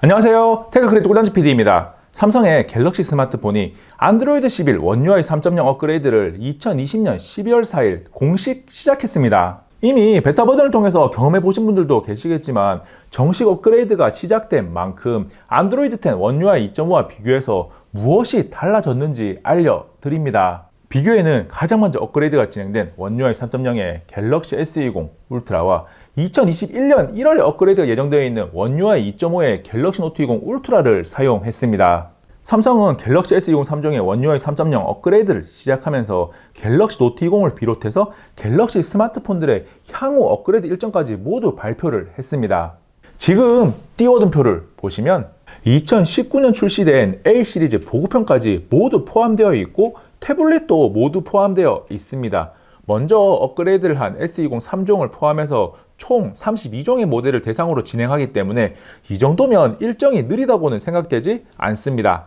안녕하세요. 테크크리에이터 꿀단지 PD입니다. 삼성의 갤럭시 스마트폰이 안드로이드 11 원 UI 3.0 업그레이드를 2020년 12월 4일 공식 시작했습니다. 이미 베타 버전을 통해서 경험해 보신 분들도 계시겠지만 정식 업그레이드가 시작된 만큼 안드로이드 10 원 UI 2.5와 비교해서 무엇이 달라졌는지 알려드립니다. 비교에는 가장 먼저 업그레이드가 진행된 원 UI 3.0의 갤럭시 S20 울트라와 2021년 1월에 업그레이드가 예정되어 있는 원 UI 2.5의 갤럭시 노트 20 울트라를 사용했습니다. 삼성은 갤럭시 S20 3종의 원 UI 3.0 업그레이드를 시작하면서 갤럭시 노트 20을 비롯해서 갤럭시 스마트폰들의 향후 업그레이드 일정까지 모두 발표를 했습니다. 지금 띄워둔 표를 보시면 2019년 출시된 A 시리즈 보급형까지 모두 포함되어 있고 태블릿도 모두 포함되어 있습니다. 먼저 업그레이드를 한 S20 3종을 포함해서 총 32종의 모델을 대상으로 진행하기 때문에 이 정도면 일정이 느리다고는 생각되지 않습니다.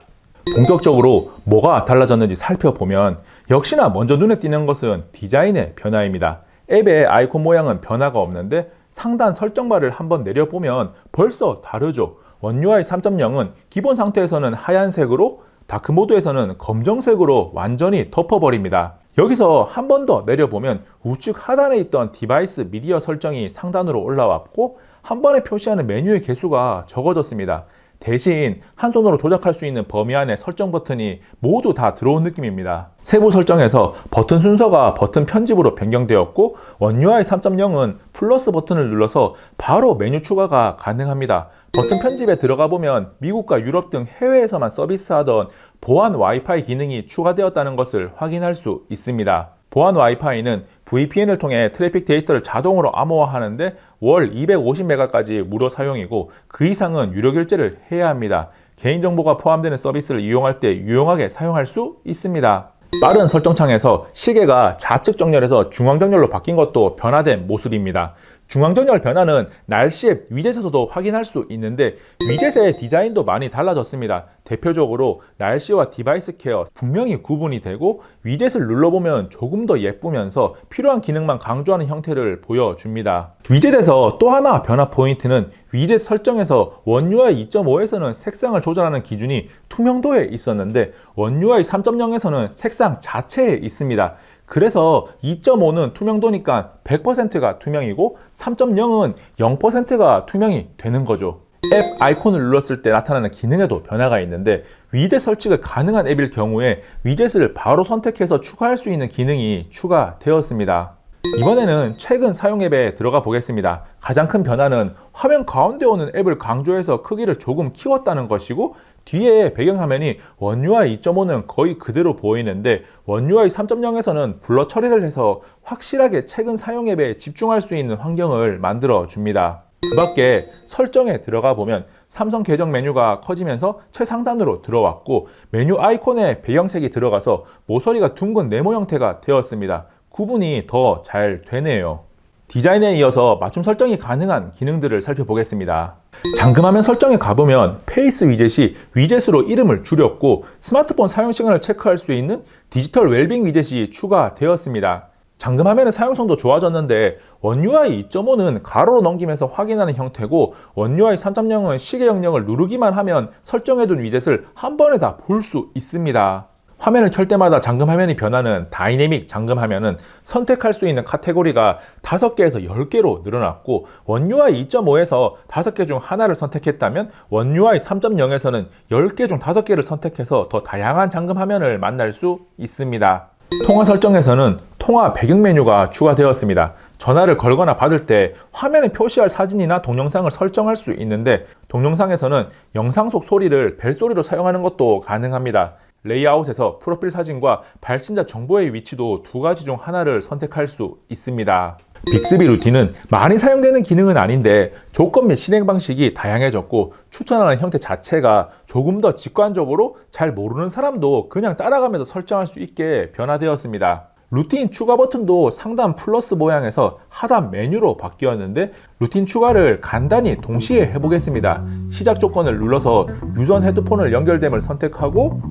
본격적으로 뭐가 달라졌는지 살펴보면 역시나 먼저 눈에 띄는 것은 디자인의 변화입니다. 앱의 아이콘 모양은 변화가 없는데 상단 설정바를 한번 내려보면 벌써 다르죠. 원 UI 3.0은 기본 상태에서는 하얀색으로 다크모드에서는 검정색으로 완전히 덮어버립니다. 여기서 한 번 더 내려보면 우측 하단에 있던 디바이스 미디어 설정이 상단으로 올라왔고 한 번에 표시하는 메뉴의 개수가 적어졌습니다. 대신 한 손으로 조작할 수 있는 범위 안에 설정 버튼이 모두 다 들어온 느낌입니다. 세부 설정에서 버튼 순서가 버튼 편집으로 변경되었고 원 UI 3.0은 플러스 버튼을 눌러서 바로 메뉴 추가가 가능합니다. 버튼 편집에 들어가 보면 미국과 유럽 등 해외에서만 서비스하던 보안 와이파이 기능이 추가되었다는 것을 확인할 수 있습니다. 보안 와이파이는 VPN을 통해 트래픽 데이터를 자동으로 암호화하는데 월 250메가까지 무료 사용이고 그 이상은 유료 결제를 해야 합니다. 개인정보가 포함되는 서비스를 이용할 때 유용하게 사용할 수 있습니다. 빠른 설정창에서 시계가 좌측 정렬에서 중앙 정렬로 바뀐 것도 변화된 모습입니다. 중앙 정렬 변화는 날씨 앱 위젯에서도 확인할 수 있는데 위젯의 디자인도 많이 달라졌습니다. 대표적으로 날씨와 디바이스 케어 분명히 구분이 되고 위젯을 눌러보면 조금 더 예쁘면서 필요한 기능만 강조하는 형태를 보여줍니다. 위젯에서 또 하나 변화 포인트는 위젯 설정에서 원 UI 2.5에서는 색상을 조절하는 기준이 투명도에 있었는데 원 UI 3.0에서는 색상 자체에 있습니다. 그래서 2.5는 투명도니까 100%가 투명이고 3.0은 0%가 투명이 되는 거죠. 앱 아이콘을 눌렀을 때 나타나는 기능에도 변화가 있는데 위젯 설치가 가능한 앱일 경우에 위젯을 바로 선택해서 추가할 수 있는 기능이 추가되었습니다. 이번에는 최근 사용 앱에 들어가 보겠습니다. 가장 큰 변화는 화면 가운데 오는 앱을 강조해서 크기를 조금 키웠다는 것이고 뒤에 배경화면이 원 UI 2.5는 거의 그대로 보이는데 원 UI 3.0에서는 블러 처리를 해서 확실하게 최근 사용 앱에 집중할 수 있는 환경을 만들어 줍니다. 그 밖에 설정에 들어가 보면 삼성 계정 메뉴가 커지면서 최상단으로 들어왔고 메뉴 아이콘에 배경색이 들어가서 모서리가 둥근 네모 형태가 되었습니다. 구분이 더 잘 되네요. 디자인에 이어서 맞춤 설정이 가능한 기능들을 살펴보겠습니다. 잠금화면 설정에 가보면 페이스 위젯이 위젯으로 이름을 줄였고 스마트폰 사용 시간을 체크할 수 있는 디지털 웰빙 위젯이 추가되었습니다. 잠금화면의 사용성도 좋아졌는데 원 UI 2.5는 가로로 넘기면서 확인하는 형태고 원 UI 3.0은 시계 영역을 누르기만 하면 설정해둔 위젯을 한 번에 다 볼 수 있습니다. 화면을 켤 때마다 잠금 화면이 변하는 다이내믹 잠금 화면은 선택할 수 있는 카테고리가 5개에서 10개로 늘어났고 원 UI 2.5에서 5개 중 하나를 선택했다면 원 UI 3.0에서는 10개 중 5개를 선택해서 더 다양한 잠금 화면을 만날 수 있습니다. 통화 설정에서는 통화 배경 메뉴가 추가되었습니다. 전화를 걸거나 받을 때 화면에 표시할 사진이나 동영상을 설정할 수 있는데 동영상에서는 영상 속 소리를 벨소리로 사용하는 것도 가능합니다. 레이아웃에서 프로필 사진과 발신자 정보의 위치도 두 가지 중 하나를 선택할 수 있습니다. 빅스비 루틴은 많이 사용되는 기능은 아닌데 조건 및 실행 방식이 다양해졌고 추천하는 형태 자체가 조금 더 직관적으로 잘 모르는 사람도 그냥 따라가면서 설정할 수 있게 변화되었습니다. 루틴 추가 버튼도 상단 플러스 모양에서 하단 메뉴로 바뀌었는데 루틴 추가를 간단히 동시에 해보겠습니다. 시작 조건을 눌러서 유선 헤드폰을 연결됨을 선택하고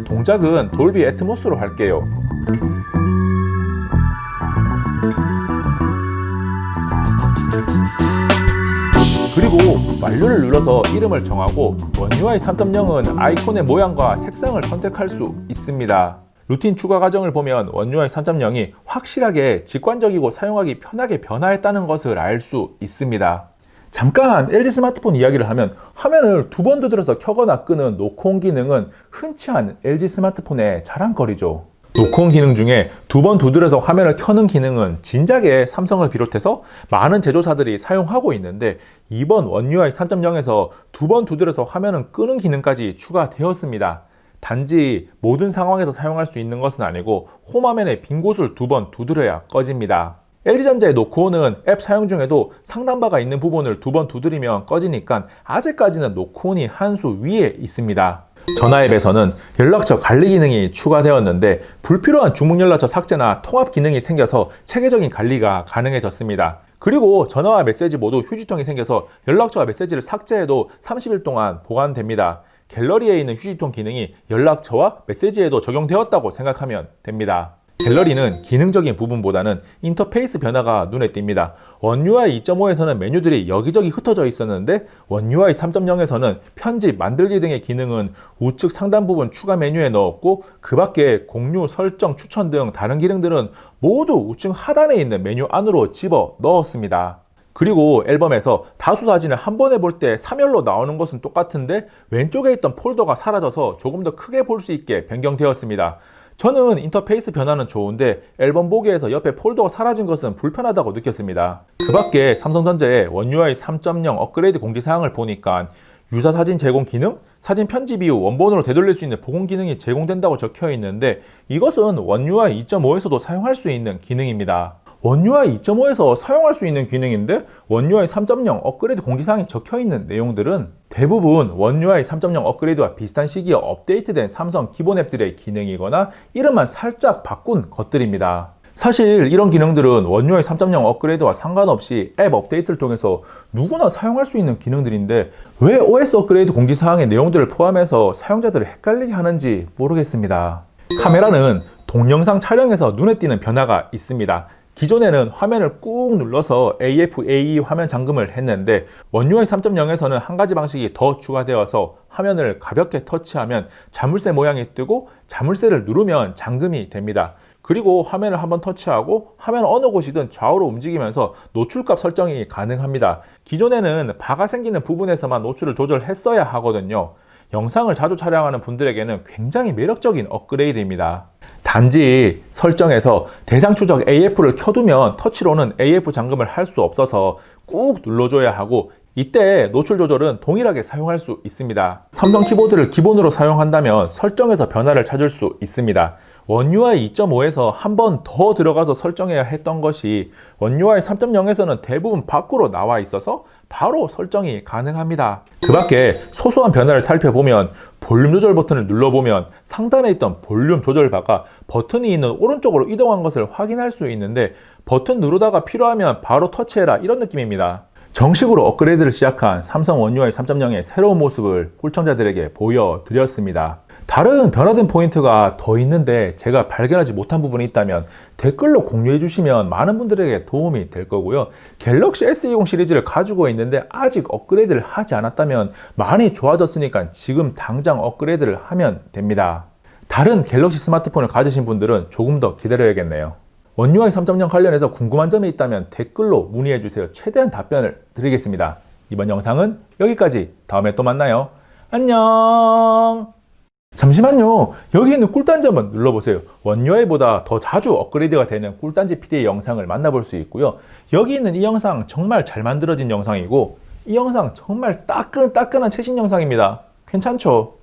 동작은 돌비 애트모스로 할게요. 그리고 완료를 눌러서 이름을 정하고 원UI 3.0은 아이콘의 모양과 색상을 선택할 수 있습니다. 루틴 추가 과정을 보면 원UI 3.0이 확실하게 직관적이고 사용하기 편하게 변화했다는 것을 알 수 있습니다. 잠깐 LG 스마트폰 이야기를 하면 화면을 두 번 두드려서 켜거나 끄는 노크온 기능은 흔치 않은 LG 스마트폰의 자랑거리죠. 노크온 기능 중에 두 번 두드려서 화면을 켜는 기능은 진작에 삼성을 비롯해서 많은 제조사들이 사용하고 있는데 이번 원UI 3.0에서 두 번 두드려서 화면을 끄는 기능까지 추가되었습니다. 단지 모든 상황에서 사용할 수 있는 것은 아니고 홈화면의 빈 곳을 두 번 두드려야 꺼집니다. LG전자의 노크온은 앱 사용 중에도 상단바가 있는 부분을 두 번 두드리면 꺼지니까 아직까지는 노크온이 한 수 위에 있습니다. 전화 앱에서는 연락처 관리 기능이 추가되었는데 불필요한 주문 연락처 삭제나 통합 기능이 생겨서 체계적인 관리가 가능해졌습니다. 그리고 전화와 메시지 모두 휴지통이 생겨서 연락처와 메시지를 삭제해도 30일 동안 보관됩니다. 갤러리에 있는 휴지통 기능이 연락처와 메시지에도 적용되었다고 생각하면 됩니다. 갤러리는 기능적인 부분보다는 인터페이스 변화가 눈에 띕니다. 원UI 2.5에서는 메뉴들이 여기저기 흩어져 있었는데 원UI 3.0에서는 편집, 만들기 등의 기능은 우측 상단 부분 추가 메뉴에 넣었고 그 밖에 공유, 설정, 추천 등 다른 기능들은 모두 우측 하단에 있는 메뉴 안으로 집어 넣었습니다. 그리고 앨범에서 다수 사진을 한 번에 볼 때 3열로 나오는 것은 똑같은데 왼쪽에 있던 폴더가 사라져서 조금 더 크게 볼 수 있게 변경되었습니다. 저는 인터페이스 변화는 좋은데 앨범 보기에서 옆에 폴더가 사라진 것은 불편하다고 느꼈습니다. 그 밖에 삼성전자의 원UI 3.0 업그레이드 공지사항을 보니까 유사 사진 제공 기능, 사진 편집 이후 원본으로 되돌릴 수 있는 복원 기능이 제공된다고 적혀 있는데 이것은 원UI 2.5에서도 사용할 수 있는 기능입니다. 원UI 2.5에서 사용할 수 있는 기능인데 원UI 3.0 업그레이드 공지사항이 적혀있는 내용들은 대부분 원UI 3.0 업그레이드와 비슷한 시기에 업데이트된 삼성 기본 앱들의 기능이거나 이름만 살짝 바꾼 것들입니다. 사실 이런 기능들은 원UI 3.0 업그레이드와 상관없이 앱 업데이트를 통해서 누구나 사용할 수 있는 기능들인데 왜 OS 업그레이드 공지사항의 내용들을 포함해서 사용자들을 헷갈리게 하는지 모르겠습니다. 카메라는 동영상 촬영에서 눈에 띄는 변화가 있습니다. 기존에는 화면을 꾹 눌러서 AF, AE 화면 잠금을 했는데 원UI 3.0에서는 한 가지 방식이 더 추가되어서 화면을 가볍게 터치하면 자물쇠 모양이 뜨고 자물쇠를 누르면 잠금이 됩니다. 그리고 화면을 한번 터치하고 화면 어느 곳이든 좌우로 움직이면서 노출값 설정이 가능합니다. 기존에는 바가 생기는 부분에서만 노출을 조절했어야 하거든요. 영상을 자주 촬영하는 분들에게는 굉장히 매력적인 업그레이드입니다. 단지 설정에서 대상 추적 AF를 켜두면 터치로는 AF 잠금을 할 수 없어서 꾹 눌러줘야 하고 이때 노출 조절은 동일하게 사용할 수 있습니다. 삼성 키보드를 기본으로 사용한다면 설정에서 변화를 찾을 수 있습니다. 원UI 2.5에서 한 번 더 들어가서 설정해야 했던 것이 원UI 3.0에서는 대부분 밖으로 나와 있어서 바로 설정이 가능합니다. 그 밖에 소소한 변화를 살펴보면 볼륨 조절 버튼을 눌러보면 상단에 있던 볼륨 조절 바가 버튼이 있는 오른쪽으로 이동한 것을 확인할 수 있는데 버튼 누르다가 필요하면 바로 터치해라 이런 느낌입니다. 정식으로 업그레이드를 시작한 삼성 원UI 3.0의 새로운 모습을 꿀청자들에게 보여드렸습니다. 다른 변화된 포인트가 더 있는데 제가 발견하지 못한 부분이 있다면 댓글로 공유해 주시면 많은 분들에게 도움이 될 거고요. 갤럭시 S20 시리즈를 가지고 있는데 아직 업그레이드를 하지 않았다면 많이 좋아졌으니까 지금 당장 업그레이드를 하면 됩니다. 다른 갤럭시 스마트폰을 가지신 분들은 조금 더 기다려야겠네요. 원UI 3.0 관련해서 궁금한 점이 있다면 댓글로 문의해 주세요. 최대한 답변을 드리겠습니다. 이번 영상은 여기까지. 다음에 또 만나요. 안녕. 잠시만요. 여기 있는 꿀단지 한번 눌러보세요. 원UI보다 더 자주 업그레이드가 되는 꿀단지 PD의 영상을 만나볼 수 있고요. 여기 있는 이 영상 정말 잘 만들어진 영상이고 이 영상 정말 따끈따끈한 최신 영상입니다. 괜찮죠?